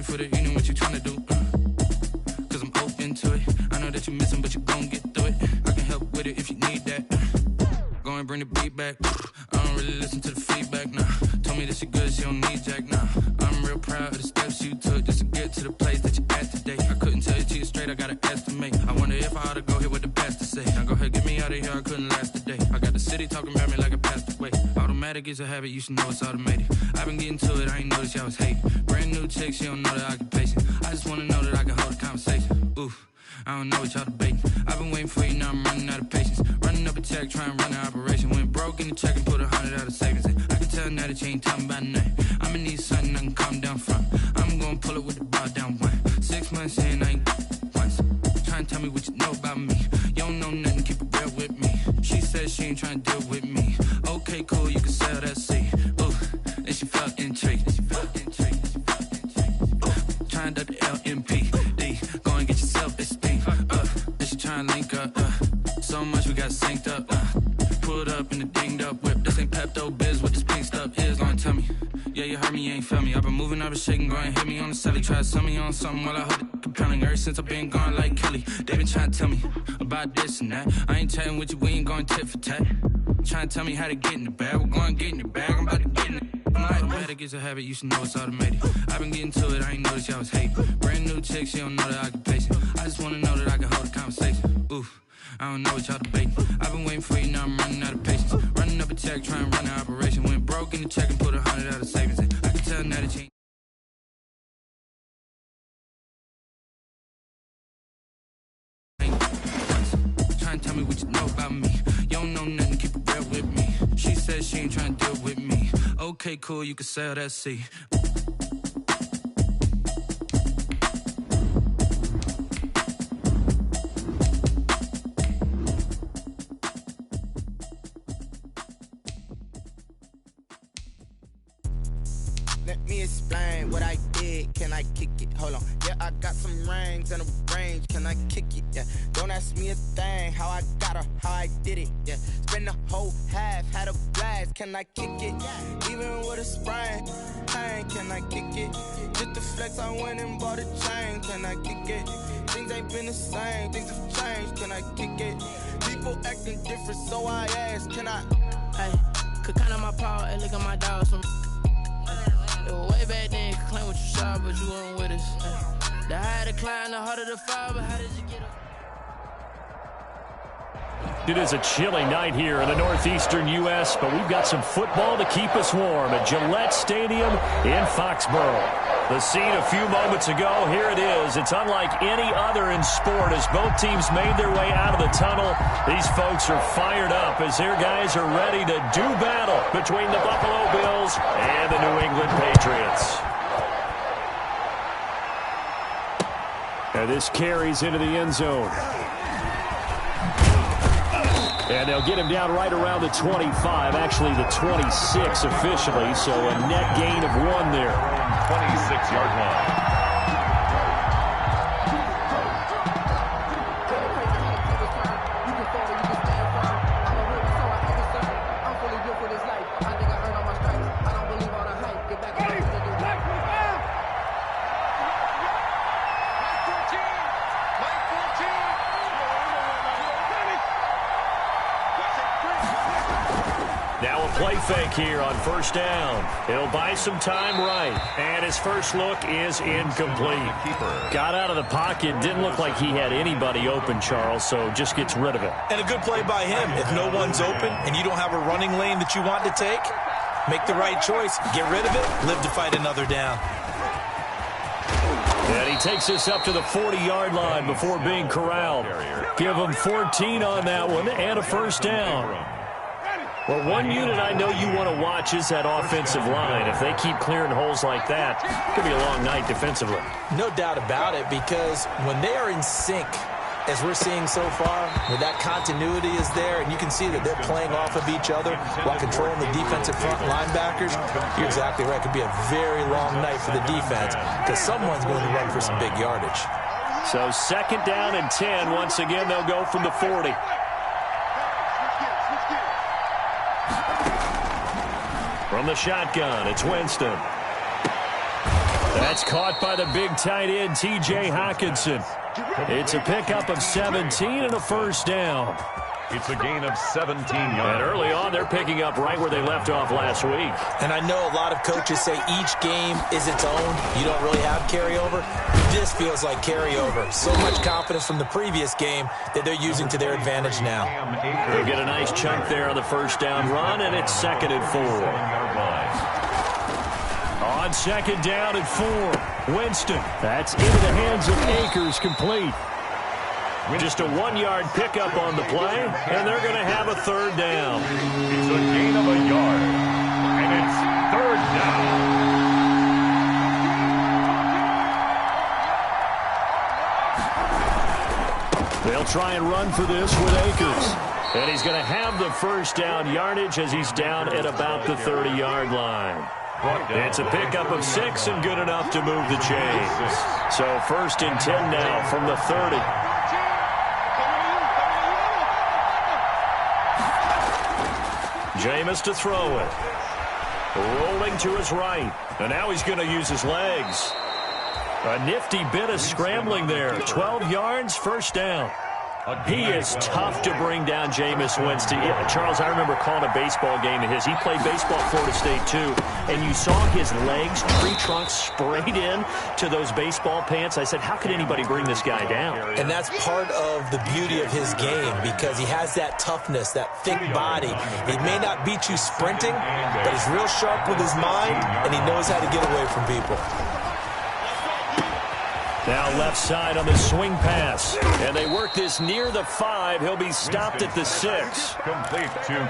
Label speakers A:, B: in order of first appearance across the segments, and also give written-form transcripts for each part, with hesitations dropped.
A: ready for the evening, what you tryna do? Cause I'm open to it. I know that you're missing, but you gon' get through it. I can help with it if you need that. Go and bring the beat back. I don't really listen to the feedback, nah. Told me that she good, she don't need Jack, nah. I'm real proud of the steps you took just to get to the place that you're at today. I couldn't tell you to you straight, I gotta estimate. I wonder if I ought to go here with the best to say. Now go ahead, get me out of here, I couldn't last today. I got the city talking about me like I passed away. Automatic is a habit, you should know it's automated. I've been getting to it, I ain't noticed y'all was hating. Brand new chick, she don't know the occupation. I just wanna know that I can hold a conversation. Oof, I don't know what y'all debating. I've been waiting for you, now I'm running out of patience. Running up a check, trying to run an operation. Went broke in the check and put 100 out of savings in. I can tell now that you ain't talking about nothing. I'ma need something I can calm down from. I'm gonna pull it with the bar down one. 6 months in, I ain't once. Trying to tell me what you know about me. You don't know nothing, keep it real with me. She said she ain't trying to deal with me. Okay, cool, you can sell that seed. Ooh, then she felt intrigued. Trying to the LMPD. Go and get yourself esteem. Then she trying to link up. So much we got synced up. Pulled up in the dinged up whip. This ain't Pepto-Biz, what this pink stuff is. Long tell me. Yeah, you heard me, you ain't felt me. I've been moving, I've been shaking, go and hit me on the celly. Try to sell me on something while I hold it compelling. Ever since I've been gone like Kelly, they been trying to tell me about this and that. I ain't chatting with you, we ain't going tit for tat. Trying to tell me how to get in the bag. We're going to get in the bag, I'm about to get in it. Automatic is a habit, you should know it's automated. I've been getting to it, I ain't noticed y'all was hating. Brand new chick, she don't know the occupation. I just wanna know that I can hold a conversation. Oof, I don't know what y'all debating. I've been waiting for you, now I'm running out of patience. Running up a check, trying to run an operation. Went broke in the check and put 100 out of savings in. I can tell now that you ain't trying to tell me what you know about me. You don't know nothing, keep it real with me. She said she ain't trying to deal with me. Okay, cool, you can sell that seed.
B: Let me explain what I did. Can I kick it? Hold on. Yeah, I got some rings and a range. Can I kick it? Yeah. Don't ask me a thing. How I got her, how I did it. Yeah. Spend the whole half, had a blast. Can I kick it? Even with a sprain. Pain, can I kick it? Just the flex, I went and bought a chain. Can I kick it? Things ain't been the same. Things have changed. Can I kick it? People acting different, so I ask. Can I?
C: Hey, could count on my power and look at my dogs from. It was way back then, could claim what you saw, but you weren't with us. The higher the climb, the harder the fall, but how did you get up?
D: It is a chilly night here in the northeastern U.S., but we've got some football to keep us warm at Gillette Stadium in Foxborough. The scene a few moments ago, here it is. It's unlike any other in sport as both teams made their way out of the tunnel. These folks are fired up as their guys are ready to do battle between the Buffalo Bills and the New England Patriots. And this carries into the end zone. And they'll get him down right around the 25, actually the 26 officially, so a net gain of 1 there.
E: 26-yard line.
D: Now a play fake here on first down. He'll buy some time right. And his first look is incomplete. Got out of the pocket. Didn't look like he had anybody open, Charles, so just gets rid of it.
F: And a good play by him. If no one's open and you don't have a running lane that you want to take, make the right choice. Get rid of it. Live to fight another down.
D: And he takes us up to the 40-yard line before being corralled. Give him 14 on that one and a first down. Well, one unit I know you want to watch is that offensive line. If they keep clearing holes like that, it could be a long night defensively.
F: No doubt about it, because when they are in sync, as we're seeing so far, where that continuity is there, and you can see that they're playing off of each other while controlling the defensive front linebackers, you're exactly right. It could be a very long night for the defense because someone's going to run for some big yardage.
D: So second down and 10. Once again, they'll go from the 40. From the shotgun, it's Winston. That's caught by the big tight end, T.J. Hockenson. It's a pickup of 17 and a first down.
E: It's a gain of 17 yards.
D: And early on, they're picking up right where they left off last week.
F: And I know a lot of coaches say each game is its own. You don't really have carryover. This feels like carryover. So much confidence from the previous game that they're using to their advantage now.
D: They'll get a nice chunk there on the first down run, and it's 2nd and 4. On 2nd down and 4, Winston. That's into the hands of Akers, complete. Just a 1-yard pickup on the play, and they're going to have a 3rd down.
E: It's a gain of a yard, and it's 3rd down.
D: They'll try and run for this with Akers. And he's going to have the first down yardage as he's down at about the 30-yard line. It's a pickup of 6 and good enough to move the chains. So 1st and 10 now from the 30. Jameis to throw it. Rolling to his right. And now he's going to use his legs. A nifty bit of scrambling there. 12 yards, first down. He is tough to bring down, Jameis Winston. Yeah, Charles, I remember calling a baseball game of his. He played baseball at Florida State, too. And you saw his legs, tree trunks sprayed in to those baseball pants. I said, how could anybody bring this guy down?
F: And that's part of the beauty of his game because he has that toughness, that thick body. He may not beat you sprinting, but he's real sharp with his mind, and he knows how to get away from people.
D: Now left side on the swing pass. And they work this near the 5. He'll be stopped at the 6.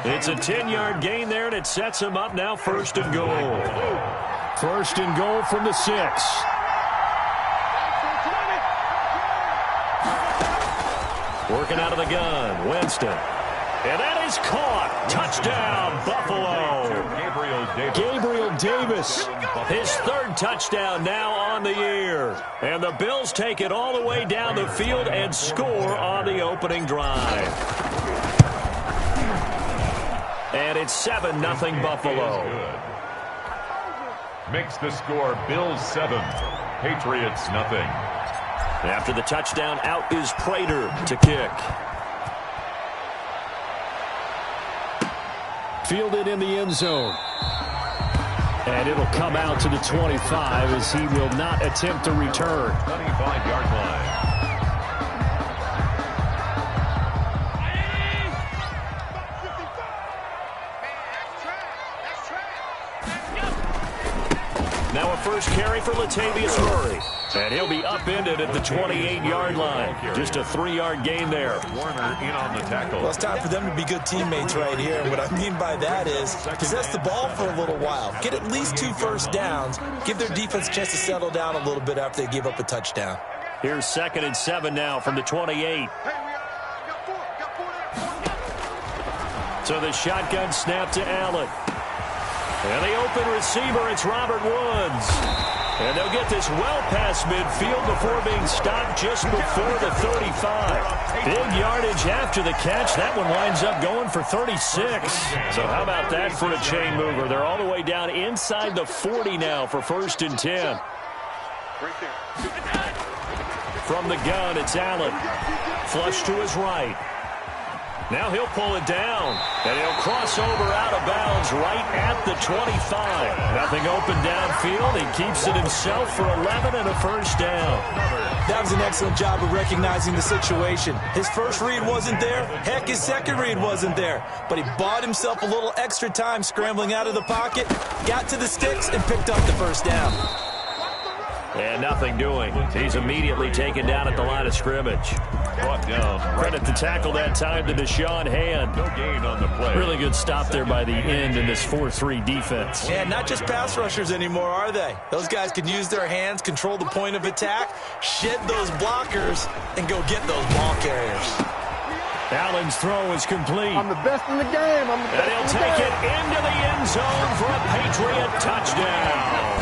D: It's a 10-yard gain there, and it sets him up now 1st and goal. 1st and goal from the 6. Working out of the gun, Winston. And that is caught. Touchdown, Buffalo. Gabriel Davis. His 3rd touchdown now on the year. And the Bills take it all the way down the field and score on the opening drive. And it's 7-0 Buffalo.
E: Makes the score Bills 7, Patriots nothing.
D: After the touchdown, out is Prater to kick. Fielded in the end zone. And it'll come out to the 25 as he will not attempt to return.
E: 25-yard line.
D: Now a first carry for Latavius Murray. And he'll be upended at the 28-yard line. Just a 3-yard gain there.
E: Warner in on the tackle.
F: Well, it's time for them to be good teammates right here. And what I mean by that is possess the ball for a little while. Get at least 2 first downs. Give their defense a chance to settle down a little bit after they give up a touchdown.
D: Here's 2nd and 7 now from the 28. So the shotgun snap to Allen. And the open receiver, it's Robert Woods. And they'll get this well past midfield before being stopped just before the 35. Big yardage after the catch. That one winds up going for 36. So how about that for a chain mover? They're all the way down inside the 40 now for 1st and 10. From the gun, it's Allen. Flush to his right. Now he'll pull it down, and he'll cross over out of bounds right at the 25. Nothing open downfield. He keeps it himself for 11 and a first down.
F: That was an excellent job of recognizing the situation. His first read wasn't there. Heck, his second read wasn't there. But he bought himself a little extra time scrambling out of the pocket, got to the sticks, and picked up the first down.
D: And nothing doing. He's immediately taken down at the line of scrimmage.
E: Brought down.
D: Credit the tackle that time to Deshaun Hand.
E: No gain on the play.
D: Really good stop there by the end in this 4-3 defense.
F: Yeah, not just pass rushers anymore, are they? Those guys can use their hands, control the point of attack, shed those blockers, and go get those ball carriers.
D: Allen's throw is complete.
G: I'm the best in the game.
D: And he'll take it into the end zone for a Patriot touchdown.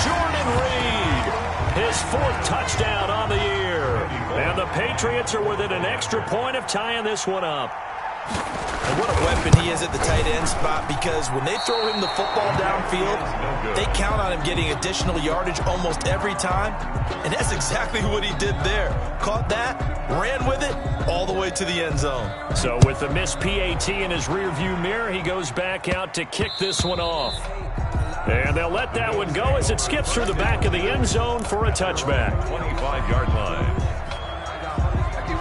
D: Jordan Reed, his 4th touchdown on the year. And the Patriots are within an extra point of tying this one up.
F: And what a weapon he is at the tight end spot, because when they throw him the football downfield, they count on him getting additional yardage almost every time. And that's exactly what he did there. Caught that, ran with it, all the way to the end zone.
D: So with the missed PAT in his rearview mirror, he goes back out to kick this one off. And they'll let that one go as it skips through the back of the end zone for a touchback.
E: 25-yard line.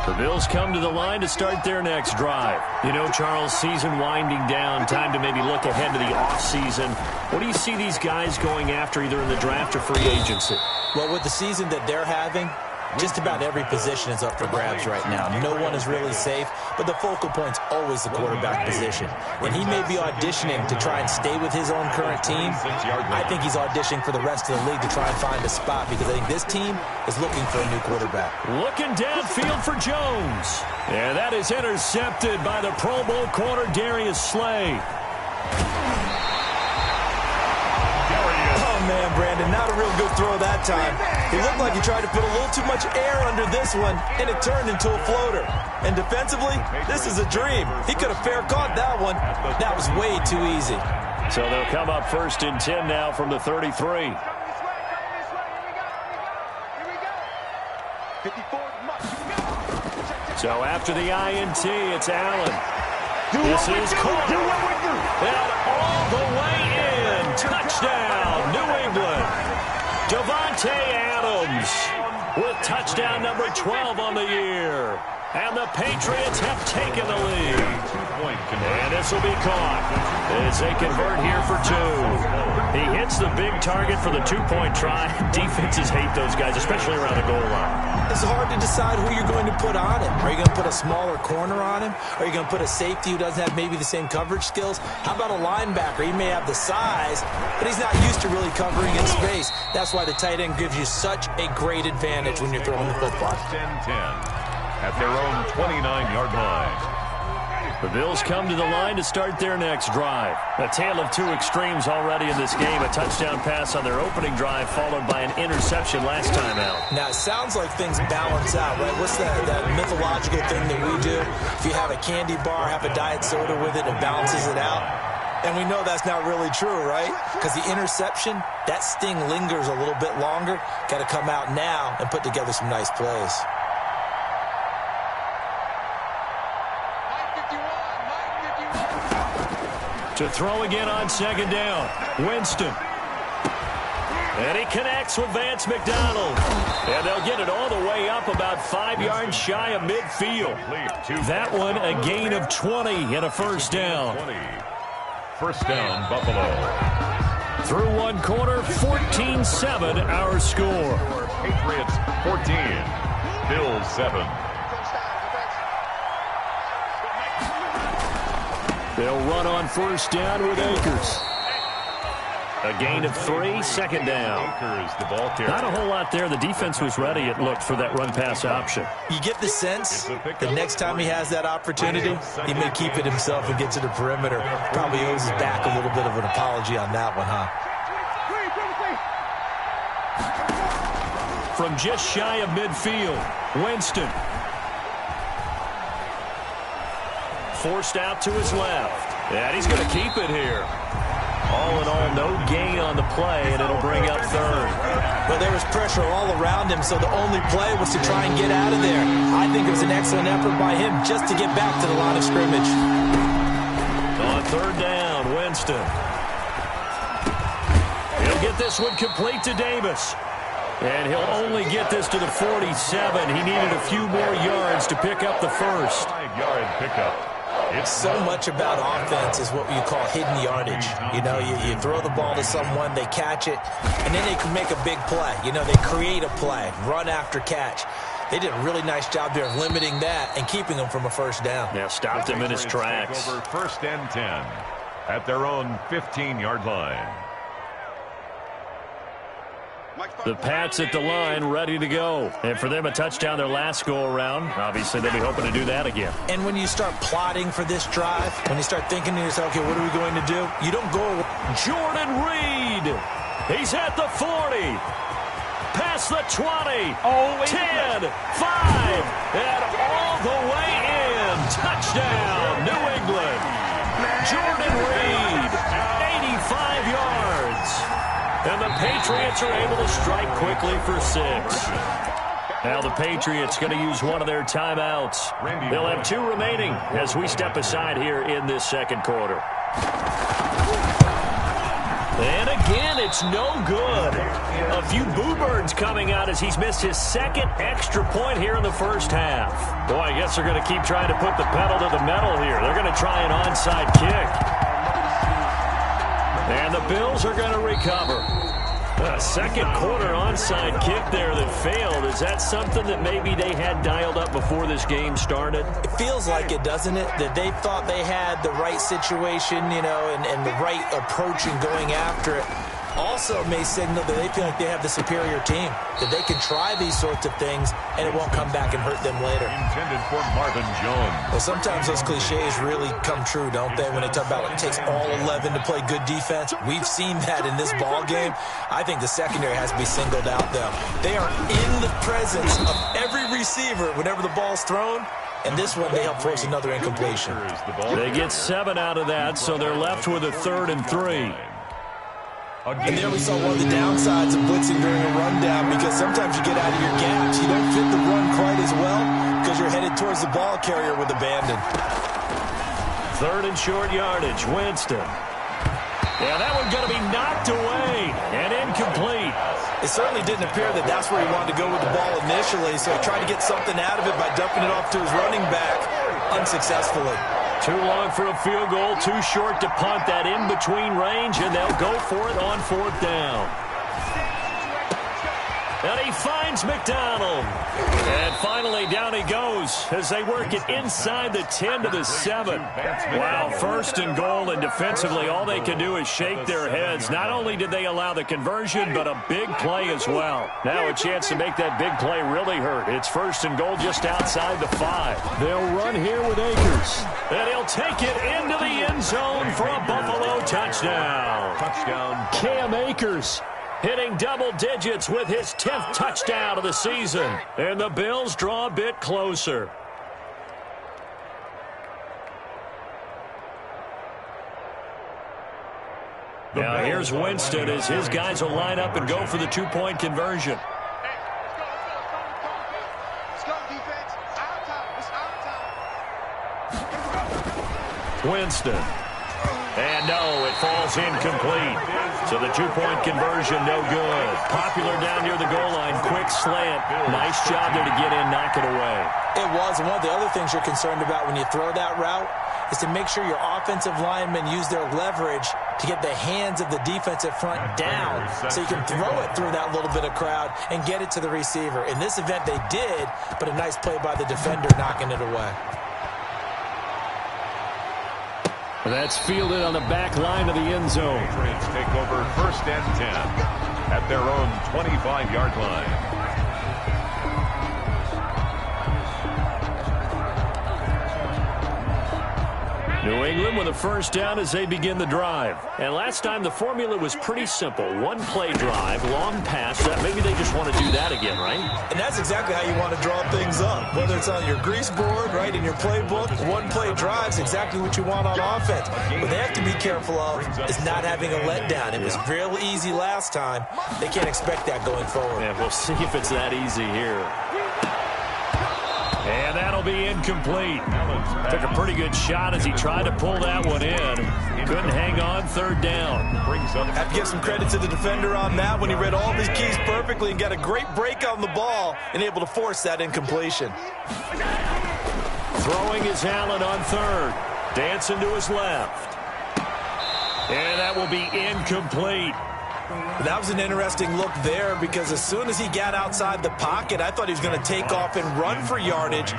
D: The Bills come to the line to start their next drive. You know, Charles, season winding down, time to maybe look ahead to the offseason. What do you see these guys going after either in the draft or free agency?
F: Well, with the season that they're having, just about every position is up for grabs right now. No one is really safe, but the focal point's always the quarterback position. And he may be auditioning to try and stay with his own current team. I think he's auditioning for the rest of the league to try and find a spot, because I think this team is looking for a new quarterback.
D: Looking downfield for Jones. And that is intercepted by the Pro Bowl corner, Darius Slay.
F: Oh, man, Brandon, not a real good throw that time. He looked like he tried to put a little too much air under this one, and it turned into a floater. And defensively, this is a dream. He could have fair caught that one. That was way too easy.
D: So they'll come up 1st and 10 now from the 33. So after the INT, it's Allen. This is caught. And all the way in. Touchdown, New England. Davante Adams with touchdown number 12 on the year. And the Patriots have taken the lead. And this will be caught as they convert here for 2. He hits the big target for the 2-point try. Defenses hate those guys, especially around the goal line.
F: It's hard to decide who you're going to put on him. Are you going to put a smaller corner on him? Are you going to put a safety who doesn't have maybe the same coverage skills? How about a linebacker? He may have the size, but he's not used to really covering in space. That's why the tight end gives you such a great advantage when you're throwing the football.
E: 10-10 at their own 29-yard line.
D: The Bills come to the line to start their next drive. A tale of two extremes already in this game. A touchdown pass on their opening drive, followed by an interception last time out.
F: Now, it sounds like things balance out, right? What's that mythological thing that we do? If you have a candy bar, have a diet soda with it, it balances it out. And we know that's not really true, right? Because the interception, that sting lingers a little bit longer. Got to come out now and put together some nice plays.
D: To throw again on second down. Winston. And he connects with Vance McDonald. And they'll get it all the way up about 5 yards shy of midfield. That one a gain of 20 and a first down.
E: First down, Buffalo.
D: Through one quarter, 14-7 our score.
E: Patriots 14, Bills 7.
D: They'll run on first down with Akers. A gain of 3, second down.
E: Akers, the ball carrier.
D: Not a whole lot there. The defense was ready, it looked, for that run-pass option.
F: You get the sense the next time he has that opportunity, he may keep it himself and get to the perimeter. Probably owes his back a little bit of an apology on that one, huh?
D: From just shy of midfield, Winston. Forced out to his left. And he's going to keep it here. All in all, no gain on the play, and it'll bring up third.
F: Well, there was pressure all around him, so the only play was to try and get out of there. I think it was an excellent effort by him just to get back to the line of scrimmage.
D: On third down, Winston. He'll get this one complete to Davis. And he'll only get this to the 47. He needed a few more yards to pick up the first.
E: 5-yard pickup.
F: It's so much about offense is what you call hidden yardage. You know, you throw the ball to someone, they catch it, and then they can make a big play. You know, they create a play, run after catch. They did a really nice job there of limiting that and keeping him from a first down.
D: Yeah, stopped him in his tracks.
E: Over first and 10 at their own 15-yard line.
D: The Pats at the line, ready to go. And for them, a touchdown their last go-around. Obviously, they'll be hoping to do that again.
F: And when you start plotting for this drive, when you start thinking to yourself, okay, what are we going to do? You don't go.
D: Jordan Reed. He's at the 40. Past the 20. 10, 5, and all the way in. Touchdown, New England. Jordan Reed, 85 yards. And the Patriots are able to strike quickly for 6. Now the Patriots going to use one of their timeouts. They'll have 2 remaining as we step aside here in this second quarter. And again, it's no good. A few boo birds coming out as he's missed his second extra point here in the first half. Boy, I guess they're going to keep trying to put the pedal to the metal here. They're going to try an onside kick. And the Bills are going to recover. A second quarter onside kick there that failed. Is that something that maybe they had dialed up before this game started?
F: It feels like it, doesn't it? That they thought they had the right situation, and the right approach in going after it. Also may signal that they feel like they have the superior team, that they can try these sorts of things, and it won't come back and hurt them later.
E: Intended for Marvin Jones.
F: Well, sometimes those cliches really come true, don't they, when they talk about it takes all 11 to play good defense. We've seen that in this ball game. I think the secondary has to be singled out, though. They are in the presence of every receiver whenever the ball's thrown. And this one, they help force another incompletion.
D: They get 7 out of that, so they're left with a 3rd and 3.
F: And there we saw one of the downsides of blitzing during a rundown, because sometimes you get out of your gaps. You don't fit the run quite as well because you're headed towards the ball carrier with abandon.
D: 3rd and short yardage, Winston. Yeah, that one going to be knocked away and incomplete.
F: It certainly didn't appear that that's where he wanted to go with the ball initially, so he tried to get something out of it by dumping it off to his running back unsuccessfully.
D: Too long for a field goal, too short to punt that in-between range, and they'll go for it on 4th down. And he finds McDonald. And finally, down he goes as they work it inside the 10 to the 7. Wow, 1st and goal, and defensively, all they can do is shake their heads. Not only did they allow the conversion, but a big play as well. Now a chance to make that big play really hurt. It's 1st and goal just outside the 5. They'll run here with Akers. And he'll take it into the end zone for a Buffalo touchdown. Cam Akers hitting double digits with his 10th touchdown of the season. And the Bills draw a bit closer. Now here's Winston as his guys will line up and go for the 2-point conversion. Winston. And no, it falls incomplete. So the 2-point conversion, no good. Popular down near the goal line. Quick slant. Nice job there to get in, knock it away.
F: It was. And one of the other things you're concerned about when you throw that route is to make sure your offensive linemen use their leverage to get the hands of the defensive front down so you can throw it through that little bit of crowd and get it to the receiver. In this event, they did, but a nice play by the defender knocking it away.
D: That's fielded on the back line of the end zone.
E: Patriots take over 1st and 10 at their own 25-yard line.
D: New England with a 1st down as they begin the drive. And last time the formula was pretty simple. 1-play drive, long pass. Maybe they just want to do that again, right?
F: And that's exactly how you want to draw things up. Whether it's on your grease board, right, in your playbook, 1-play drive is exactly what you want on offense. What they have to be careful of is not having a letdown. It was real easy last time. They can't expect that going forward.
D: Yeah, we'll see if it's that easy here. And that'll be incomplete. Took a pretty good shot as he tried to pull that one in. Couldn't hang on, 3rd down.
F: Have to give some credit to the defender on that when he read all of his keys perfectly and got a great break on the ball and able to force that incompletion.
D: Throwing is Allen on 3rd. Dancing to his left. And that will be incomplete.
F: That was an interesting look there because as soon as he got outside the pocket, I thought he was going to take off and run for yardage.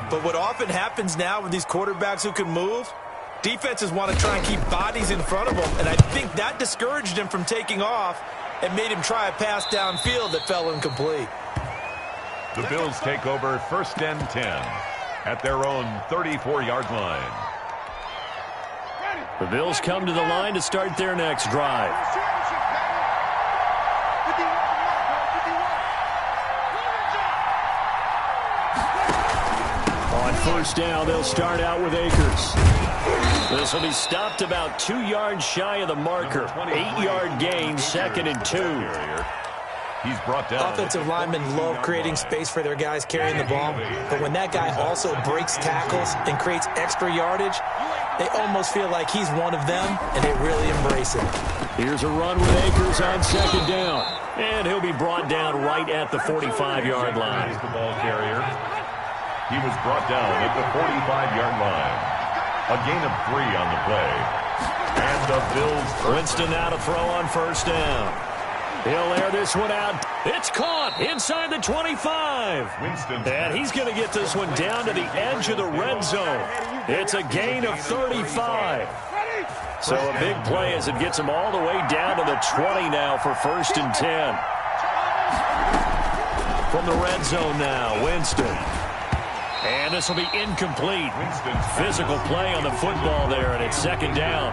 F: But what often happens now with these quarterbacks who can move, defenses want to try and keep bodies in front of them. And I think that discouraged him from taking off and made him try a pass downfield that fell incomplete.
E: The Bills take over 1st and 10 at their own 34-yard line.
D: The Bills come to the line to start their next drive. On first down. They'll start out with Akers. This will be stopped about 2 yards shy of the marker. 8-yard gain, 2nd and 2.
E: He's brought down.
F: Offensive linemen love creating space for their guys carrying the ball, but when that guy also breaks tackles and creates extra yardage, they almost feel like he's one of them, and they really embrace it.
D: Here's a run with Akers on 2nd down, and he'll be brought down right at the 45-yard line.
E: The ball carrier. He was brought down at the 45-yard line. A gain of 3 on the play. And the Bills.
D: Winston now to throw on first down. He'll air this one out. It's caught inside the 25. And he's going to get this one down to the edge of the red zone. It's a gain of 35. So a big play as it gets him all the way down to the 20 now for 1st and 10. From the red zone now, Winston. And this will be incomplete. Physical play on the football there, and it's 2nd down.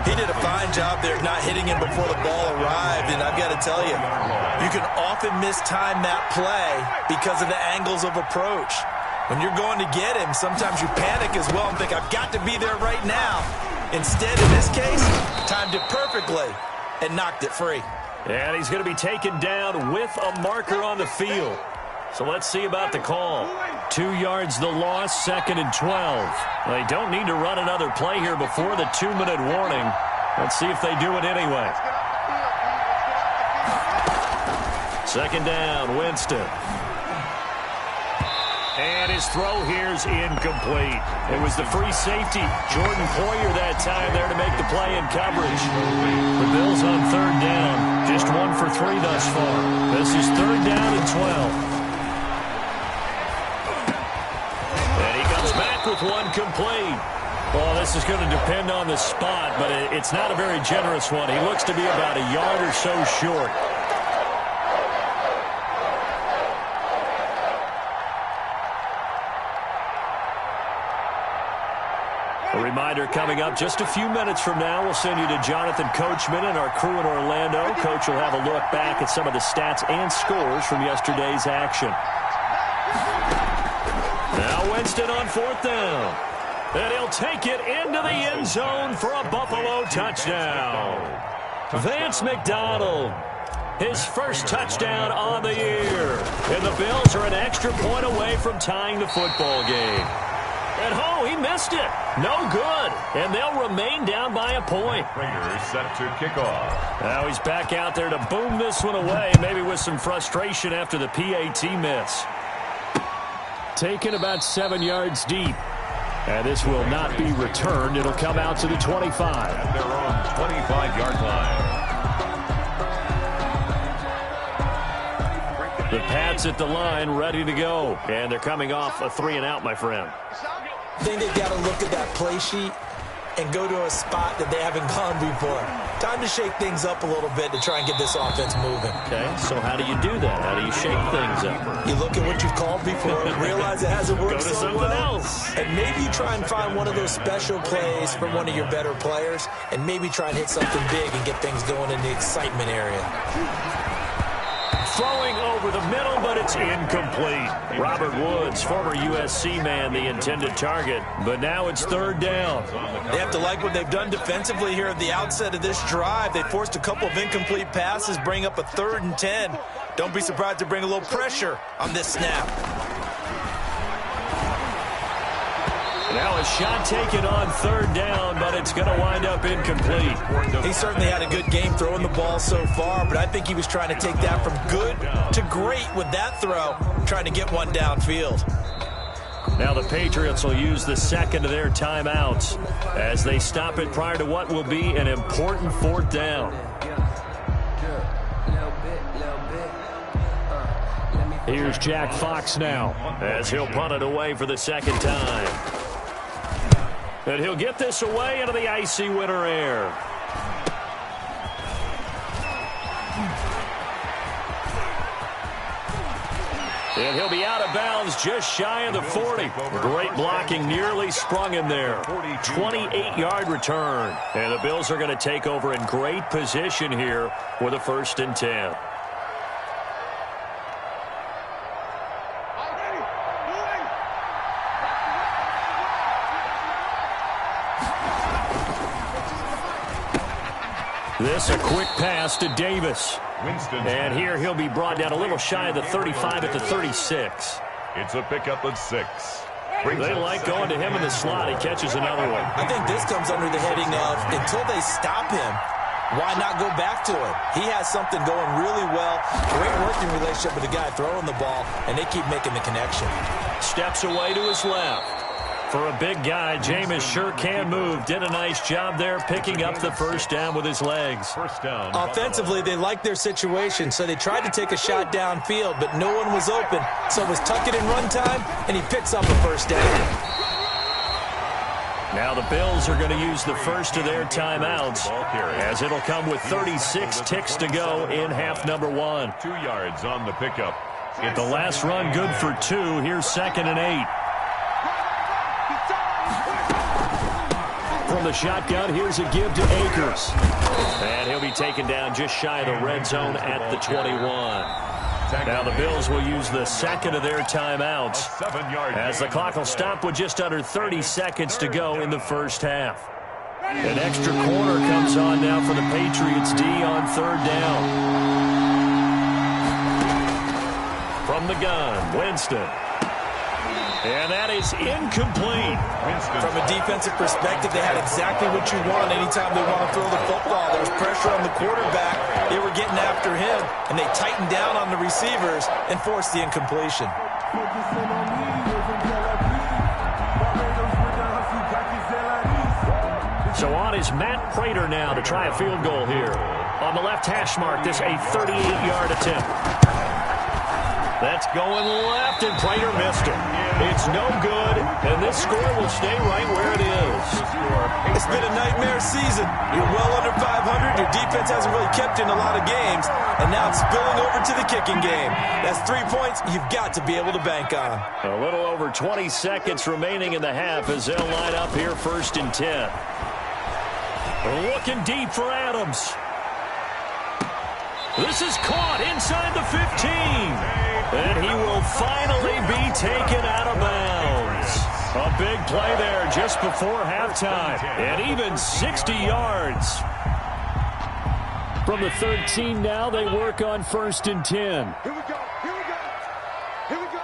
F: He did a fine job there not hitting him before the ball arrived, and I've got to tell you, you can often mistime that play because of the angles of approach. When you're going to get him, sometimes you panic as well and think, I've got to be there right now. Instead, in this case, timed it perfectly and knocked it free.
D: And he's going to be taken down with a marker on the field. So let's see about the call. 2 yards the loss, 2nd and 12. They don't need to run another play here before the 2-minute warning. Let's see if they do it anyway. 2nd down, Winston. And his throw here's incomplete. It was the free safety, Jordan Poyer, that time there to make the play in coverage. The Bills on 3rd down, just 1 for 3 thus far. This is 3rd down and 12. With one complete. Well, this is going to depend on the spot, but it's not a very generous one. He looks to be about a yard or so short. A reminder coming up just a few minutes from now, we'll send you to Jonathan Coachman and our crew in Orlando. Coach will have a look back at some of the stats and scores from yesterday's action. Now Winston on 4th down. And he'll take it into the end zone for a Buffalo touchdown. Vance McDonald, his first touchdown on the year. And the Bills are an extra point away from tying the football game. And he missed it. No good. And they'll remain down by a point.
E: Raiders set to kick off.
D: Now he's back out there to boom this one away, maybe with some frustration after the PAT miss. Taken about 7 yards deep. And this will not be returned. It'll come out to the 25.
E: At their own 25-yard line.
D: The Pats at the line, ready to go. And they're coming off a 3-and-out, my friend.
F: I think they've got to look at that play sheet and go to a spot that they haven't gone before. Time to shake things up a little bit to try and get this offense moving.
D: Okay, so how do you do that? How do you shake things up?
F: You look at what you've called before, realize it hasn't worked
D: Go to
F: so
D: something
F: well,
D: else.
F: and maybe you try and find one of those special plays from one of your better players, and maybe try and hit something big and get things going in the excitement area.
D: Throwing over the middle, but it's incomplete. Robert Woods, former USC man, the intended target. But now it's 3rd down.
F: They have to like what they've done defensively here at the outset of this drive. They forced a couple of incomplete passes, bring up a 3rd and 10. Don't be surprised to bring a little pressure on this snap.
D: Now a shot taken on 3rd down, but it's going to wind up incomplete.
F: He certainly had a good game throwing the ball so far, but I think he was trying to take that from good to great with that throw, trying to get one downfield.
D: Now the Patriots will use the 2nd of their timeouts as they stop it prior to what will be an important 4th down. Here's Jack Fox now as he'll punt it away for the 2nd time. And he'll get this away into the icy winter air. And he'll be out of bounds just shy of the 40. Great blocking, nearly sprung him there. 28-yard return. And the Bills are going to take over in great position here with a 1st and 10. This a quick pass to Davis.
E: Winston.
D: And here he'll be brought down a little shy of the 35 at the 36.
E: It's a pickup of 6.
D: They like going to him in the slot. He catches another one.
F: I think this comes under the heading of until they stop him, why not go back to it? He has something going really well. Great working relationship with the guy throwing the ball, and they keep making the connection. Steps away to his left.
D: For a big guy, Jameis sure can move. Did a nice job there picking up the first down with his legs.
E: First down.
F: Offensively, they liked their situation, so they tried to take a shot downfield, but no one was open. So it was tuck it in run time, and he picks up a first down.
D: Now the Bills are going to use the first of their timeouts, as it'll come with 36 ticks to go in half number 1.
E: 2 yards on the pickup.
D: The last run good for 2. Here's 2nd and 8. From the shotgun, here's a give to Akers. And he'll be taken down just shy of the red zone at the 21. Now the Bills will use the second of their timeouts, as the clock will stop with just under 30 seconds to go in the first half. An extra corner comes on now for the Patriots D on 3rd down. From the gun, Winston. And that is incomplete.
F: From a defensive perspective, they had exactly what you want anytime they want to throw the football. There was pressure on the quarterback. They were getting after him, and they tightened down on the receivers and forced the incompletion.
D: So on is Matt Prater now to try a field goal here. On the left hash mark, this a 38-yard attempt. That's going left, and Prater missed it. It's no good, and this score will stay right where it is.
F: It's been a nightmare season. You're well under 500. Your defense hasn't really kept in a lot of games, and now it's spilling over to the kicking game. That's 3 points you've got to be able to bank on.
D: A little over 20 seconds remaining in the half as they'll line up here 1st and 10. Looking deep for Adams. This is caught inside the 15. And he will finally be taken out of bounds. A big play there just before halftime. And even 60 yards. From the 13 now, they work on 1st and 10.
G: Here we go. Here we go. Here we go.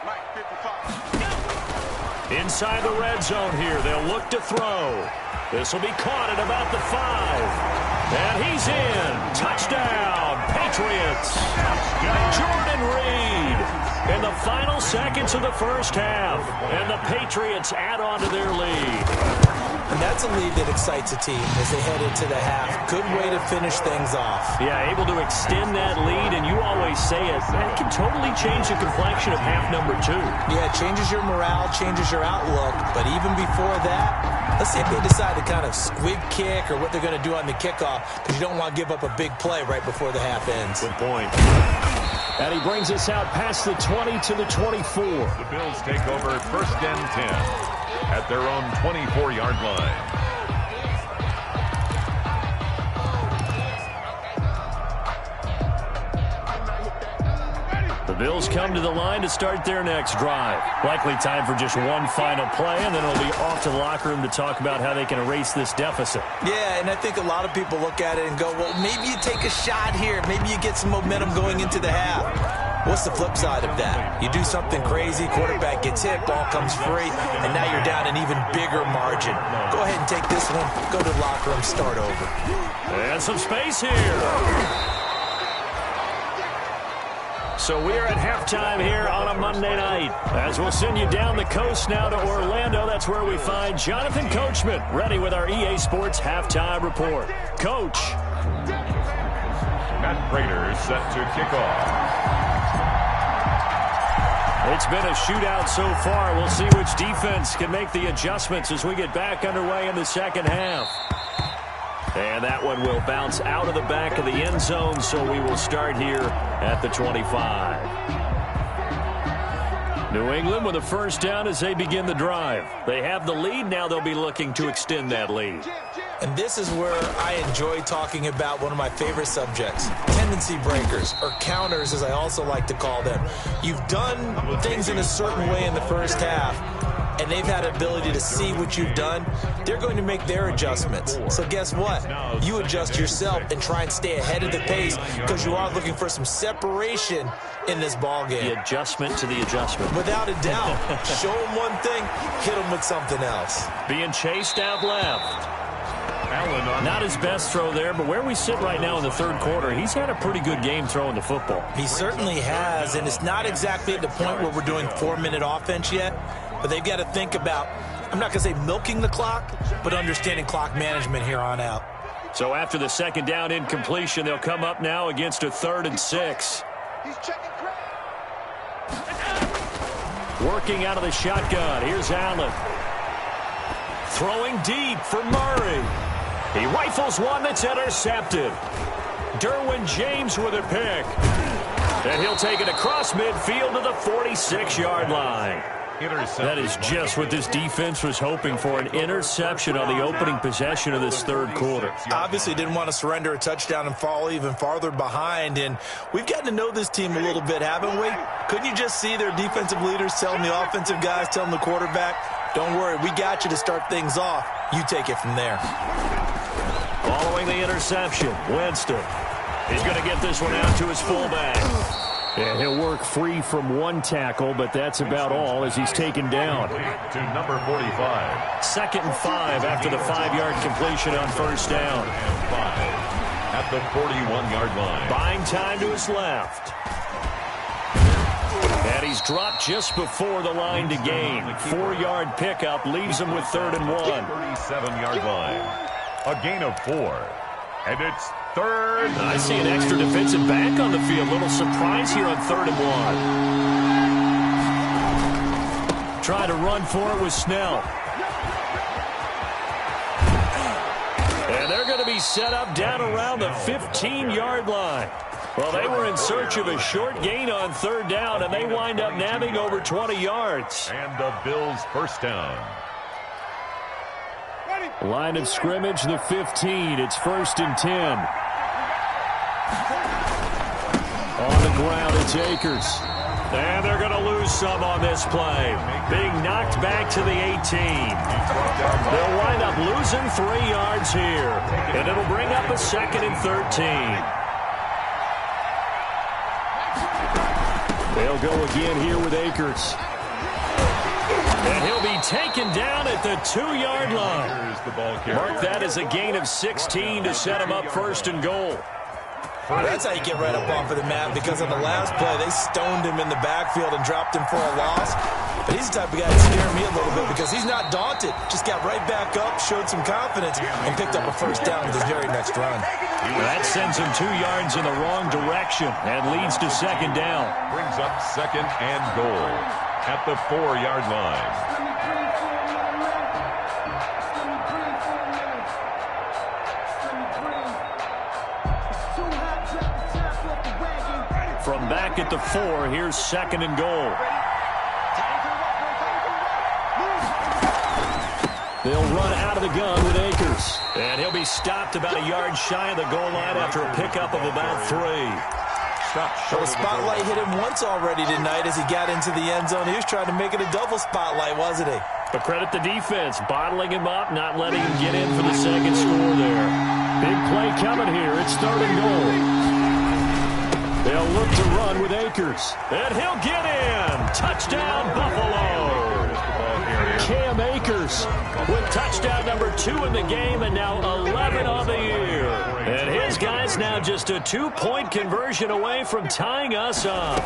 G: Mike, 55.
D: Inside the red zone here. They'll look to throw. This will be caught at about the 5. And he's in. Touchdown, Patriots. Jordan Reed in the final seconds of the first half. And the Patriots add on to their lead.
F: And that's a lead that excites a team as they head into the half. Good way to finish things off.
D: Yeah, able to extend that lead, and you always say it, that can totally change the complexion of half number 2.
F: Yeah, it changes your morale, changes your outlook. But even before that, let's see if they decide to kind of squib kick or what they're going to do on the kickoff, because you don't want to give up a big play right before the half ends.
D: Good point. And he brings us out past the 20 to the 24.
E: The Bills take over 1st and 10 at their own 24-yard line.
D: The Bills come to the line to start their next drive. Likely time for just one final play, and then it'll be off to the locker room to talk about how they can erase this deficit.
F: Yeah, and I think a lot of people look at it and go, well, maybe you take a shot here. Maybe you get some momentum going into the half. What's the flip side of that? You do something crazy, quarterback gets hit, ball comes free, and now you're down an even bigger margin. Go ahead and take this one, go to the locker room, start over.
D: And some space here. So we're at halftime here on a Monday night. As we'll send you down the coast now to Orlando, that's where we find Jonathan Coachman, ready with our EA Sports Halftime Report. Coach.
E: Matt Prater is set to kick off.
D: It's been a shootout so far. We'll see which defense can make the adjustments as we get back underway in the second half. And that one will bounce out of the back of the end zone, so we will start here at the 25. New England with a first down as they begin the drive. They have the lead. Now they'll be looking to extend that lead.
F: And this is where I enjoy talking about one of my favorite subjects, tendency breakers, or counters as I also like to call them. You've done things in a certain way in the first half, and they've had an ability to see what you've done, they're going to make their adjustments. So guess what? You adjust yourself and try and stay ahead of the pace because you are looking for some separation in this ball game.
D: The adjustment to the adjustment.
F: Without a doubt. Show them one thing, hit them with something else.
D: Being chased out left. Not his best throw there, but where we sit right now in the third quarter, he's had a pretty good game throwing the football.
F: He certainly has, and it's not exactly at the point where we're doing 4-minute offense yet, but they've got to think about, I'm not going to say milking the clock, but understanding clock management here on out.
D: So after the second down incompletion, they'll come up now against a 3rd and 6.
G: He's checking crowd.
D: Working out of the shotgun. Here's Allen. Throwing deep for Murray. He rifles one that's intercepted. Derwin James with a pick. And he'll take it across midfield to the 46-yard line. That is just what this defense was hoping for, an interception on the opening possession of this third quarter.
F: Obviously didn't want to surrender a touchdown and fall even farther behind, and we've gotten to know this team a little bit, haven't we? Couldn't you just see their defensive leaders telling the offensive guys, telling the quarterback, don't worry, we got you to start things off. You take it from there.
D: Following the interception, Winston. He's going to get this one out to his fullback. And he'll work free from one tackle, but that's about all as he's taken down.
E: To number 45.
D: 2nd and 5 after the 5-yard completion on first down.
E: And 5 at the 41-yard line.
D: Buying time to his left. And he's dropped just before the line to gain. 4-yard pickup leaves him with 3rd and 1.
E: 37-yard line. A gain of 4. And it's 3rd.
D: I see an extra defensive back on the field. Little surprise here on 3rd and 1. Try to run for it with Snell. And they're going to be set up down around the 15-yard line. Well, they were in search of a short gain on 3rd down, and they wind up nabbing over 20 yards.
E: And the Bills' first down.
D: Line of scrimmage, the 15. It's 1st and 10. On the ground, it's Akers. And they're going to lose some on this play. Being knocked back to the 18. They'll wind up losing 3 yards here. And it'll bring up a 2nd and 13. They'll go again here with Akers. And he'll be taken down at the 2-yard line. Mark that as a gain of 16 to set him up 1st and goal.
F: That's how you get right up off of the mat, because on the last play, they stoned him in the backfield and dropped him for a loss. But he's the type of guy that scared me a little bit because he's not daunted. Just got right back up, showed some confidence, and picked up a 1st down with his very next run.
D: That sends him 2 yards in the wrong direction and leads to 2nd down.
E: Brings up 2nd and goal at the 4-yard line.
D: From back at the 4, here's 2nd and goal. They'll run out of the gun with Akers. And he'll be stopped about a yard shy of the goal line after a pickup of about 3.
F: Well, the spotlight hit him once already tonight as he got into the end zone. He was trying to make it a double spotlight, wasn't he?
D: But credit the defense, bottling him up, not letting him get in for the 2nd score there. Big play coming here. It's 3rd and goal. They'll look to run with Akers. And he'll get in. Touchdown, Buffalo. Cam Akers with touchdown number 2 in the game and now 11 on the year. And his guy's now just a 2-point conversion away from tying us up.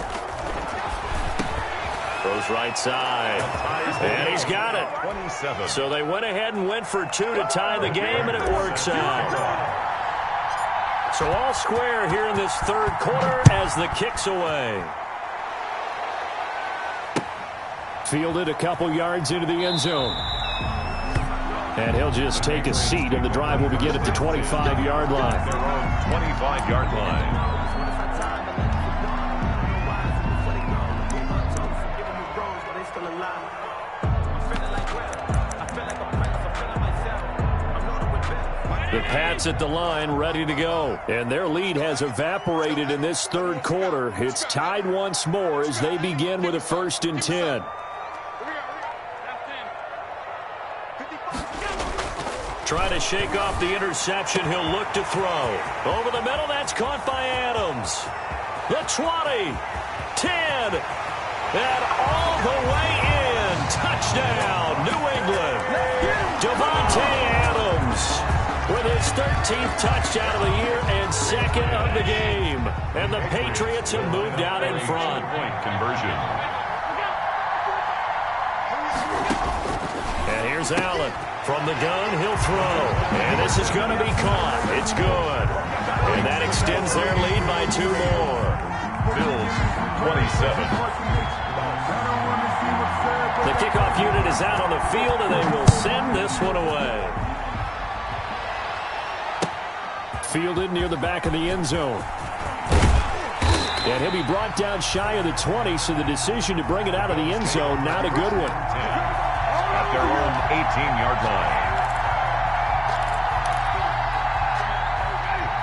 D: Goes right side. And he's got it. So they went ahead and went for 2 to tie the game, and it works out. So all square here in this third quarter as the kick's away. Fielded a couple yards into the end zone. And he'll just take a seat, and the drive will begin at the 25-yard line.
E: 25-yard line.
D: The Pats at the line, ready to go. And their lead has evaporated in this third quarter. It's tied once more as they begin with a 1st and 10. Trying to shake off the interception. He'll look to throw. Over the middle, that's caught by Adams. The 20, 10, and all the way in. Touchdown, New England. Devontae Adams with his 13th touchdown of the year and second of the game. And the Patriots have moved out in front.
E: Point conversion.
D: And here's Allen. From the gun, he'll throw. And this is going to be caught. It's good. And that extends their lead by 2 more.
E: Bills 27.
D: The kickoff unit is out on the field, and they will send this one away. Fielded near the back of the end zone. And he'll be brought down shy of the 20, so the decision to bring it out of the end zone, not a good one.
E: At their own 18-yard line.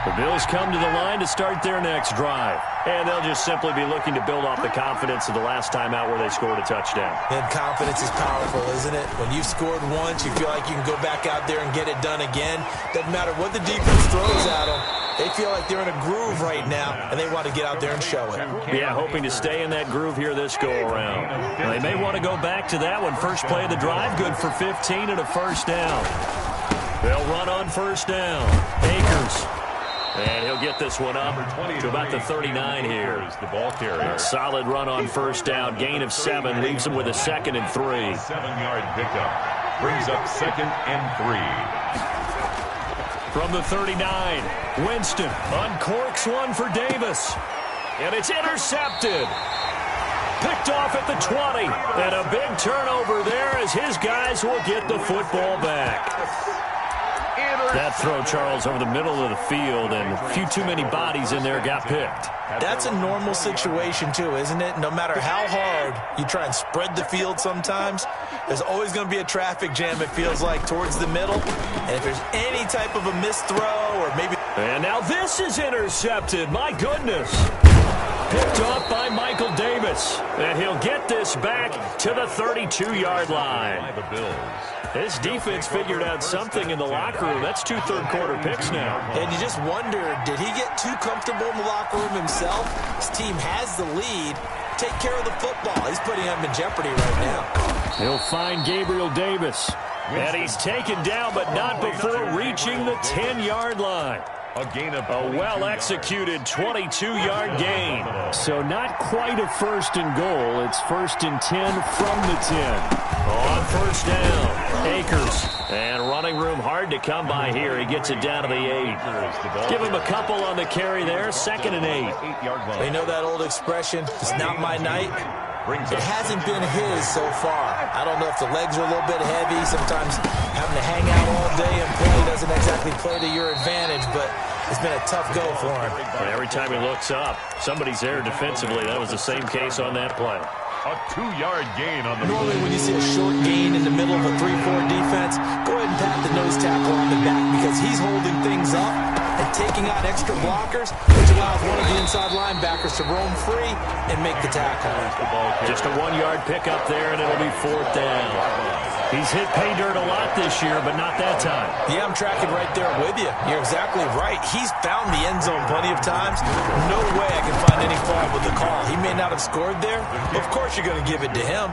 D: The Bills come to the line to start their next drive. And they'll just simply be looking to build off the confidence of the last time out where they scored a touchdown.
F: And confidence is powerful, isn't it? When you've scored once, you feel like you can go back out there and get it done again. Doesn't matter what the defense throws at them. They feel like they're in a groove right now, and they want to get out there and show it.
D: Yeah, hoping to stay in that groove here this go-around. They may want to go back to that one. First play of the drive, good for 15 and a first down. They'll run on first down. Akers. And he'll get this one up to about the 39 here.
E: The ball carrier.
D: A solid run on first down. Gain of 7 leaves him with a 2nd and 3.
E: 7-yard pickup. Brings up 2nd and 3.
D: From the 39, Winston uncorks one for Davis. And it's intercepted. Picked off at the 20. And a big turnover there as his guys will get the football back. That throw, Charles, over the middle of the field, and a few too many bodies in there got picked.
F: That's a normal situation, too, isn't it? No matter how hard you try and spread the field sometimes, there's always going to be a traffic jam, it feels like, towards the middle. And if there's any type of a missed throw or maybe...
D: And now this is intercepted. My goodness. Picked off by Michael Davis. And he'll get this back to the 32-yard line.
E: By the Bills.
D: This defense figured out something in the locker room. That's 2 third-quarter picks now.
F: And you just wonder, did he get too comfortable in the locker room himself? His team has the lead. Take care of the football. He's putting them in jeopardy right now.
D: He'll find Gabriel Davis. And he's taken down, but not before reaching the 10-yard line.
E: A gain of
D: a well-executed 22-yard gain. So not quite a 1st and goal. It's 1st and 10 from the 10. On first down, Akers. And running room hard to come by here. He gets it down to the 8. Give him a couple on the carry there. 2nd and 8.
F: They know that old expression, it's not my night. It hasn't been his so far. I don't know if the legs are a little bit heavy. Sometimes having to hang out all day and play doesn't exactly play to your advantage, but it's been a tough go for him.
D: And every time he looks up, somebody's there defensively. That was the same case on that play.
E: A 2-yard gain on the
F: Normally when you see a short gain in the middle of a 3-4 defense, go ahead and pat the nose tackle on the back because he's holding things up and taking out extra blockers, which allows one of the inside linebackers to roam free and make the tackle.
D: Just a 1-yard pickup there, and it'll be 4th down. He's hit pay dirt a lot this year, but not that time.
F: Yeah, I'm tracking right there with you. You're exactly right. He's found the end zone plenty of times. No way I can find any fault with the call. He may not have scored there. Of course you're going to give it to him.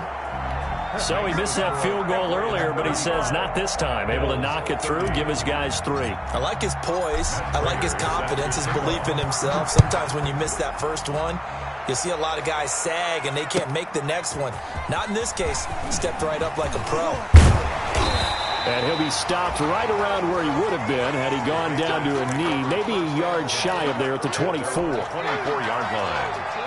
D: So he missed that field goal earlier, but he says not this time. Able to knock it through, give his guys 3.
F: I like his poise. I like his confidence, his belief in himself. Sometimes when you miss that first one, you see a lot of guys sag and they can't make the next one. Not in this case. Stepped right up like a pro.
D: And he'll be stopped right around where he would have been had he gone down to a knee, maybe a yard shy of there at the 24.
E: 24-yard line.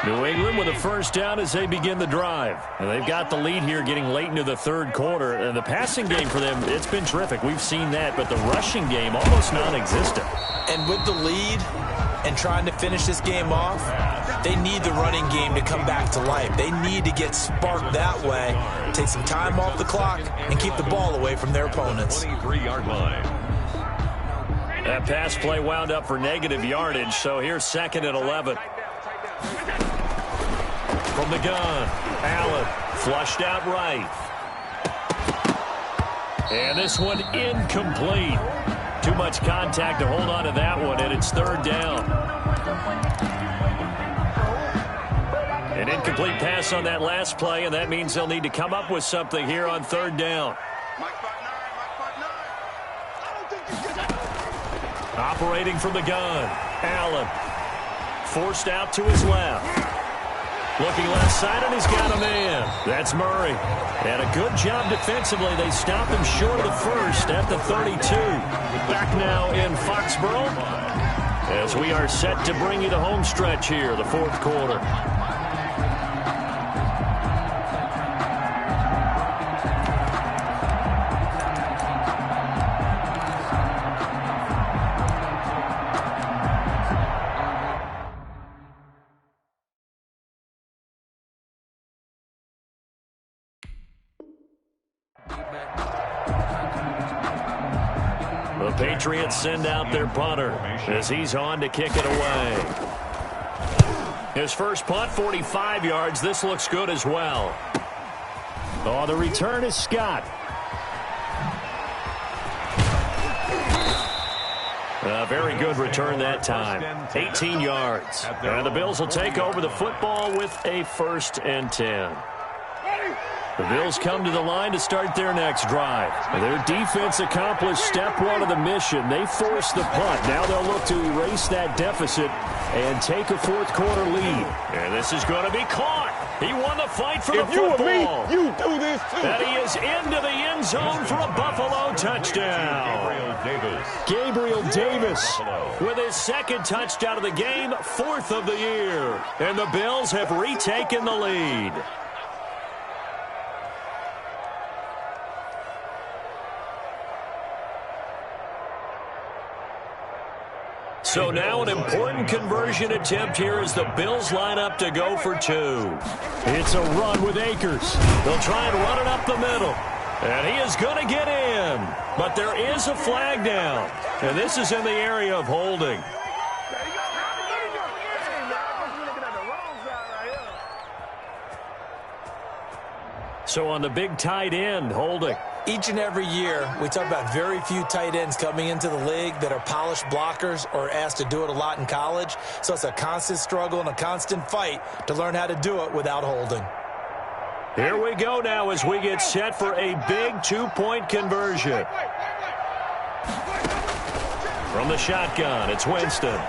D: New England with a first down as they begin the drive. And they've got the lead here getting late into the 3rd quarter. And the passing game for them, it's been terrific. We've seen that, but the rushing game almost non-existent.
F: And with the lead and trying to finish this game off, they need the running game to come back to life. They need to get sparked that way, take some time off the clock, and keep the ball away from their opponents.
E: 23-yard line.
D: That pass play wound up for negative yardage, so here's 2nd and 11. From the gun, Allen flushed out right. And this one incomplete. Too much contact to hold on to that one, and it's third down. An incomplete pass on that last play, and that means they'll need to come up with something here on third down. Operating from the gun, Allen. Forced out to his left. Looking left side, and he's got a man. That's Murray. And a good job defensively. They stopped him short of the first at the 32. Back now in Foxborough as we are set to bring you the home stretch here, the fourth quarter. The Patriots send out their punter as he's on to kick it away. His first punt, 45 yards. This looks good as well. Oh, the return is Scott. A very good return that time. 18 yards. And the Bills will take over the football with a 1st and 10. The Bills come to the line to start their next drive. Their defense accomplished step one of the mission. They forced the punt. Now they'll look to erase that deficit and take a fourth quarter lead. And this is going to be caught. He won the fight for the football.
G: You do this too.
D: And he is into the end zone for a Buffalo touchdown. Gabriel Davis with his 2nd touchdown of the game, 4th of the year. And the Bills have retaken the lead. So now an important conversion attempt here as the Bills line up to go for 2. It's a run with Akers. They'll try and run it up the middle. And he is going to get in. But there is a flag down. And this is in the area of holding. So on the big tight end, holding.
F: Each and every year, we talk about very few tight ends coming into the league that are polished blockers or asked to do it a lot in college. So it's a constant struggle and a constant fight to learn how to do it without holding.
D: Here we go now as we get set for a big 2-point conversion. From the shotgun, it's Winston.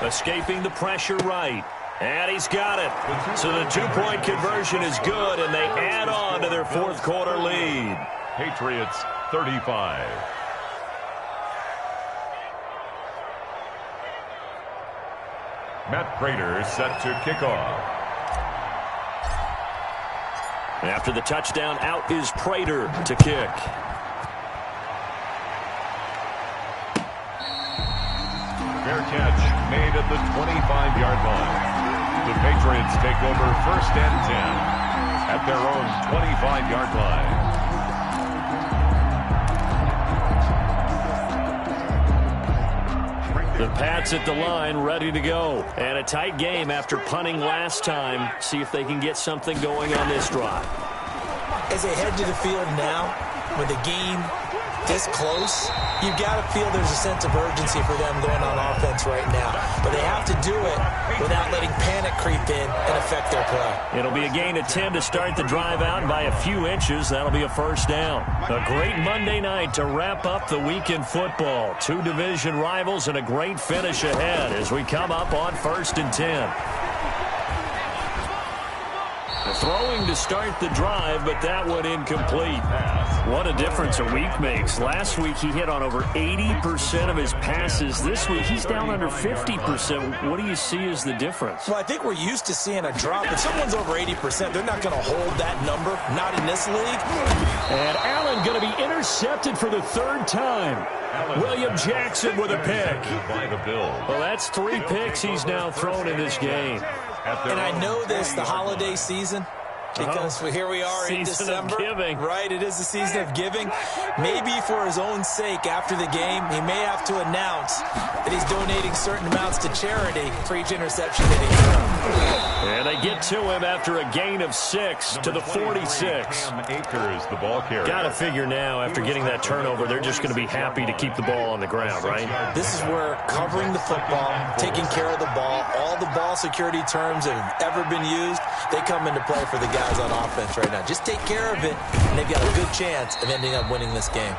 D: Escaping the pressure right. And he's got it. So the 2-point conversion is good, and they add on to their fourth quarter lead.
E: Patriots 35. Matt Prater set to kick off.
D: After the touchdown, out is Prater to kick.
E: Fair catch made at the 25-yard line. The Patriots take over 1st and 10 at their own 25-yard line.
D: The Pats at the line, ready to go. And a tight game after punting last time. See if they can get something going on this drive.
F: As they head to the field now, with the game this close, you've got to feel there's a sense of urgency for them going on offense right now. But they have to do it without letting panic creep in and affect their play.
D: It'll be a gain of 10 to start the drive out by a few inches. That'll be a 1st down. A great Monday night to wrap up the week in football. 2 division rivals and a great finish ahead as we come up on 1st and 10. Throwing to start the drive, but that one incomplete. What a difference a week makes. Last week he hit on over 80% of his passes. This week he's down under 50%. What do you see as the difference?
F: Well, I think we're used to seeing a drop. If someone's over 80%, they're not going to hold that number, not in this league.
D: And Allen going to be intercepted for the 3rd time. William Jackson with a pick. Well, that's 3 picks he's now thrown in this game.
F: And I know this, the holiday season, Because here we are in December.
D: Season of giving.
F: Right, it is the season of giving. Maybe for his own sake, after the game, he may have to announce that he's donating certain amounts to charity for each interception that he throws.
D: And they get to him after a gain of 6 to the 46.
E: Akers, the ball carrier.
D: Got to figure now, after getting that turnover, they're just going to be happy to keep the ball on the ground, right?
F: This is where covering the football, taking care of the ball, all the ball security terms that have ever been used, they come into play for the guys on offense right now. Just take care of it, and they've got a good chance of ending up winning this game.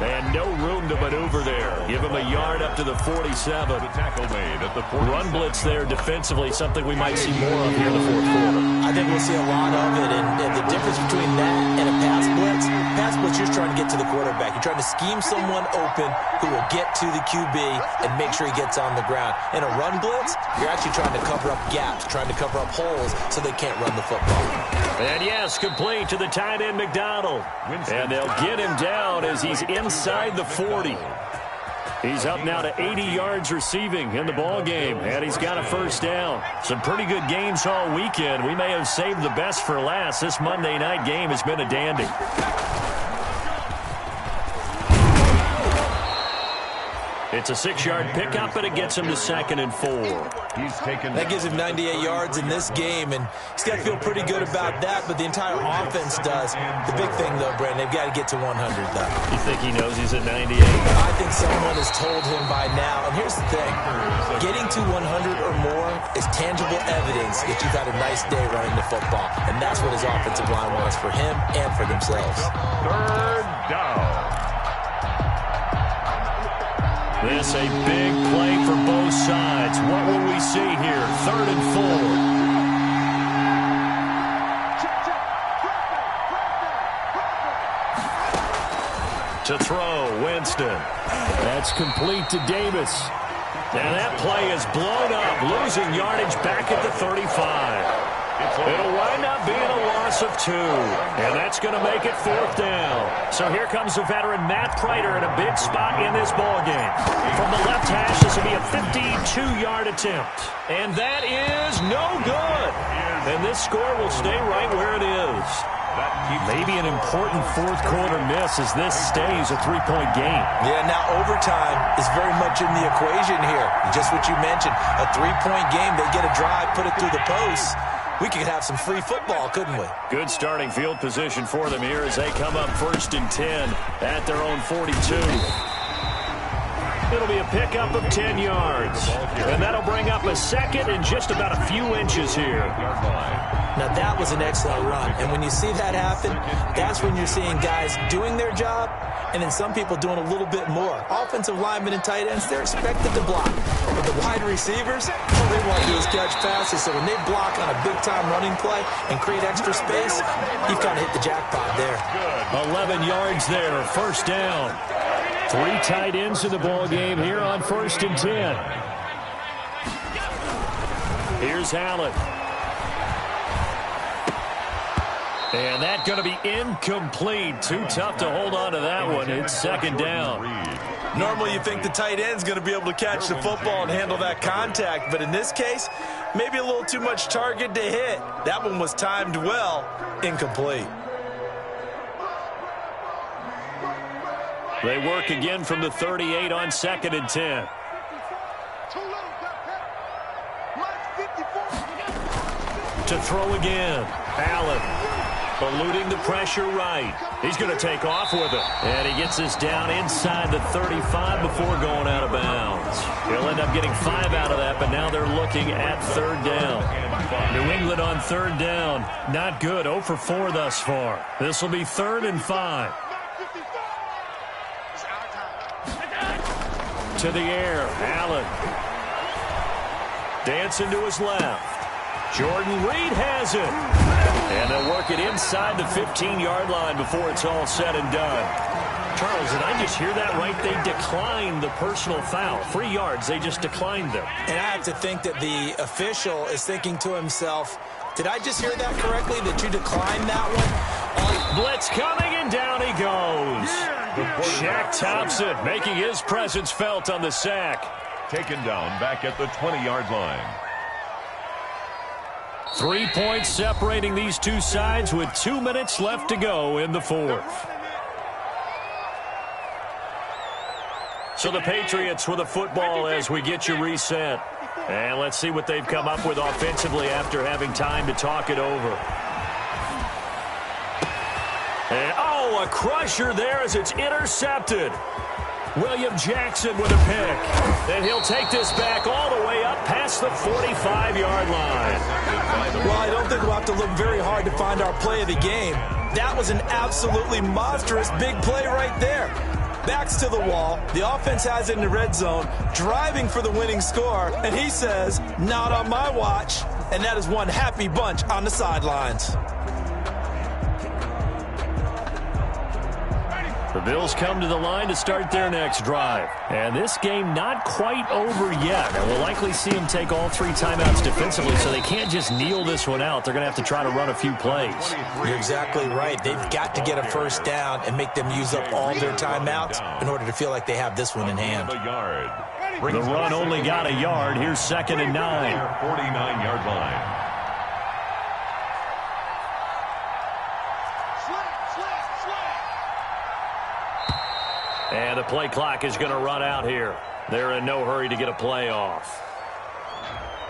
D: And no room to maneuver there. Give him a yard up to the 47.
E: The tackle made at the 47.
D: Run blitz there defensively, something we might see more of here in the fourth quarter.
F: I think we'll see a lot of it, and the difference between that and a pass blitz, you're just trying to get to the quarterback. You're trying to scheme someone open who will get to the QB and make sure he gets on the ground. In a run blitz, you're actually trying to cover up gaps, trying to cover up holes so they can't run the football.
D: And yes, complete to the tight end McDonald. And they'll get him down as he's inside the 40. He's up now to 80 yards receiving in the ball game, and he's got a first down. Some pretty good games all weekend. We may have saved the best for last. This Monday night game has been a dandy. It's a 6-yard pickup, and it gets him to 2nd and 4.
F: That gives him 98 yards in this game, and he's got to feel pretty good about that, but the entire offense does. The big thing, though, Brandon, they've got to get to 100, though.
D: You think he knows he's at 98?
F: I think someone has told him by now. And here's the thing. Getting to 100 or more is tangible evidence that you've had a nice day running the football, and that's what his offensive line wants for him and for themselves.
E: 3rd down.
D: This a big play for both sides. What will we see here? 3rd and 4. To throw, Winston. That's complete to Davis. Now that play is blown up, losing yardage back at the 35. It'll wind up being a loss of 2, and that's going to make it 4th down. So here comes the veteran Matt Prater in a big spot in this ball game. From the left hash, this will be a 52-yard attempt, and that is no good. And this score will stay right where it is. Maybe an important fourth quarter miss as this stays a 3-point game.
F: Yeah, now overtime is very much in the equation here. Just what you mentioned, a 3-point game. They get a drive, put it through the post. We could have some free football, couldn't we?
D: Good starting field position for them here as they come up 1st and 10 at their own 42. It'll be a pickup of 10 yards. And that'll bring up a 2nd and just about a few inches here.
F: Now, that was an excellent run. And when you see that happen, that's when you're seeing guys doing their job and then some people doing a little bit more. Offensive linemen and tight ends, they're expected to block. But the wide receivers, all they want to do is catch passes. So when they block on a big-time running play and create extra space, you've kind of hit the jackpot there.
D: 11 yards there, 1st down. 3 tight ends in the ball game here on 1st and 10. Here's Allen. And that's going to be incomplete. Too tough to hold on to that one. It's 2nd down.
F: Normally you think the tight end's going to be able to catch the football and handle that contact, but in this case, maybe a little too much target to hit. That one was timed well, incomplete.
D: They work again from the 38 on 2nd and 10. To throw again. Allen eluding the pressure right. He's going to take off with it. And he gets us down inside the 35 before going out of bounds. He'll end up getting 5 out of that, but now they're looking at 3rd down. New England on 3rd down. Not good. 0 for 4 thus far. This will be 3rd and 5. To the air. Allen. Dancing to his left. Jordan Reed has it. And they'll work it inside the 15-yard line before it's all said and done. Charles, did I just hear that right? They declined the personal foul. 3 yards, they just declined them.
F: And I have to think that the official is thinking to himself, did I just hear that correctly, that you declined that one?
D: Blitz coming, and down he goes. Shaq Thompson making his presence felt on the sack.
E: Taken down back at the 20-yard line.
D: 3 points separating these two sides with 2 minutes left to go in the fourth. So the Patriots with a football as we get you reset. And let's see what they've come up with offensively after having time to talk it over. And, a crusher there as it's intercepted. William Jackson with a pick. And he'll take this back all the way up past the 45-yard line.
F: Well, I don't think we'll have to look very hard to find our play of the game. That was an absolutely monstrous big play right there. Backs to the wall. The offense has it in the red zone, driving for the winning score. And he says, not on my watch. And that is one happy bunch on the sidelines.
D: The Bills come to the line to start their next drive. And this game not quite over yet. And we'll likely see them take all 3 timeouts defensively, so they can't just kneel this one out. They're going to have to try to run a few plays.
F: You're exactly right. They've got to get a first down and make them use up all their timeouts in order to feel like they have this one in hand.
D: The run only got a yard. Here's 2nd and 9.
E: 49-yard line.
D: And the play clock is going to run out here. They're in no hurry to get a play off.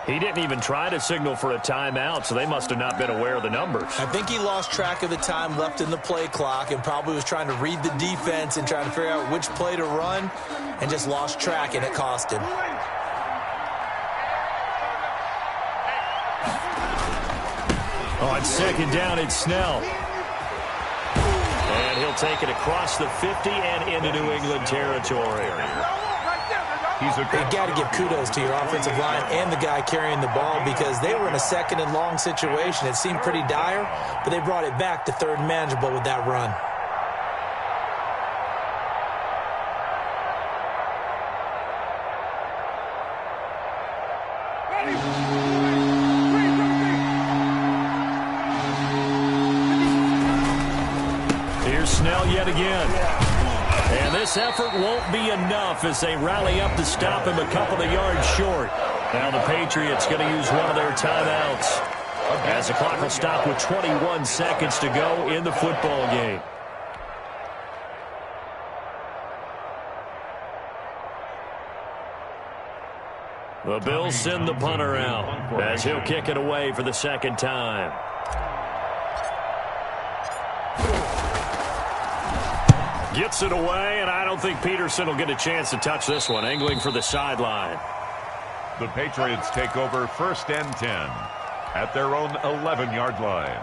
D: He didn't even try to signal for a timeout, so they must have not been aware of the numbers.
F: I think he lost track of the time left in the play clock and probably was trying to read the defense and trying to figure out which play to run and just lost track, and it cost him.
D: On 2nd down, it's Snell. And he'll take it across the 50 and into New England territory.
F: You've got to give kudos to your offensive line and the guy carrying the ball, because they were in a 2nd and long situation. It seemed pretty dire, but they brought it back to 3rd and manageable with that run.
D: Here's Snell yet again. And this effort won't be enough as they rally up to stop him a couple of yards short. Now the Patriots going to use one of their timeouts as the clock will stop with 21 seconds to go in the football game. The Bills send the punter out as he'll kick it away for the 2nd time. Gets it away, and I don't think Peterson will get a chance to touch this one, angling for the sideline.
E: The Patriots take over 1st and 10 at their own 11-yard line.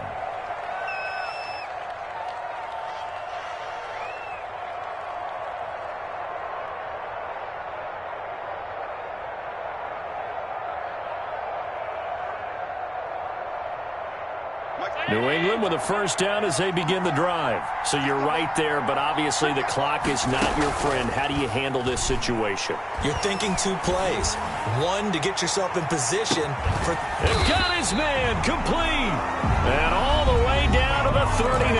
D: New England with a first down as they begin the drive. So you're right there, but obviously the clock is not your friend. How do you handle this situation?
F: You're thinking 2 plays. One, to get yourself in position for...
D: And got his man complete. And all the way down to the 39.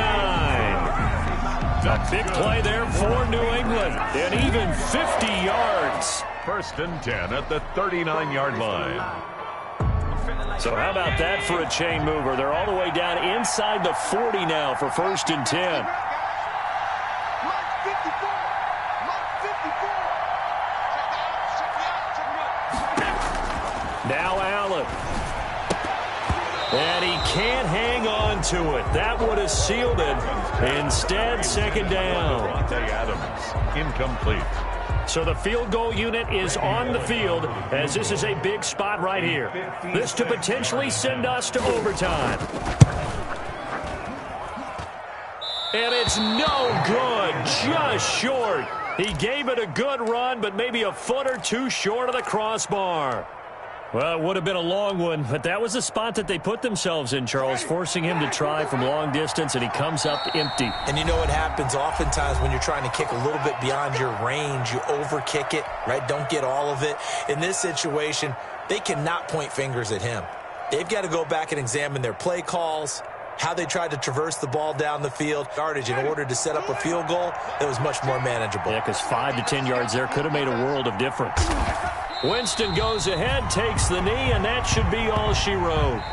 D: A big play there for New England. And even 50 yards.
E: 1st and 10 at the 39-yard line.
D: So how about that for a chain mover? They're all the way down inside the 40 now for 1st and 10. Now Allen. And he can't hang on to it. That would have sealed it. Instead, 2nd down.
E: Adams, incomplete.
D: So the field goal unit is on the field as this is a big spot right here. This to potentially send us to overtime. And it's no good, just short. He gave it a good run, but maybe a foot or 2 short of the crossbar. Well, it would have been a long one, but that was the spot that they put themselves in, Charles, forcing him to try from long distance, and he comes up empty.
F: And you know what happens oftentimes when you're trying to kick a little bit beyond your range, you overkick it, right? Don't get all of it. In this situation, they cannot point fingers at him. They've got to go back and examine their play calls, how they tried to traverse the ball down the field, yardage in order to set up a field goal that was much more manageable.
D: Yeah, because 5 to 10 yards there could have made a world of difference. Winston goes ahead, takes the knee, and that should be all she wrote.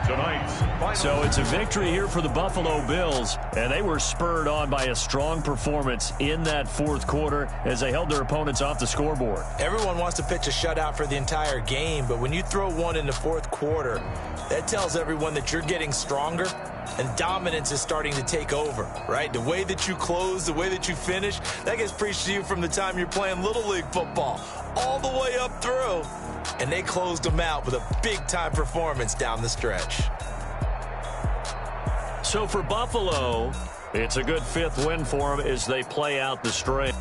E: tonight's final.
D: So it's a victory here for the Buffalo Bills, and they were spurred on by a strong performance in that fourth quarter as they held their opponents off the scoreboard.
F: Everyone wants to pitch a shutout for the entire game, but when you throw one in the fourth quarter, that tells everyone that you're getting stronger and dominance is starting to take over, right? The way that you close, the way that you finish, that gets preached to you from the time you're playing Little League football all the way up through. And they closed them out with a big-time performance down the stretch.
D: So for Buffalo, it's a good fifth win for them as they play out the string.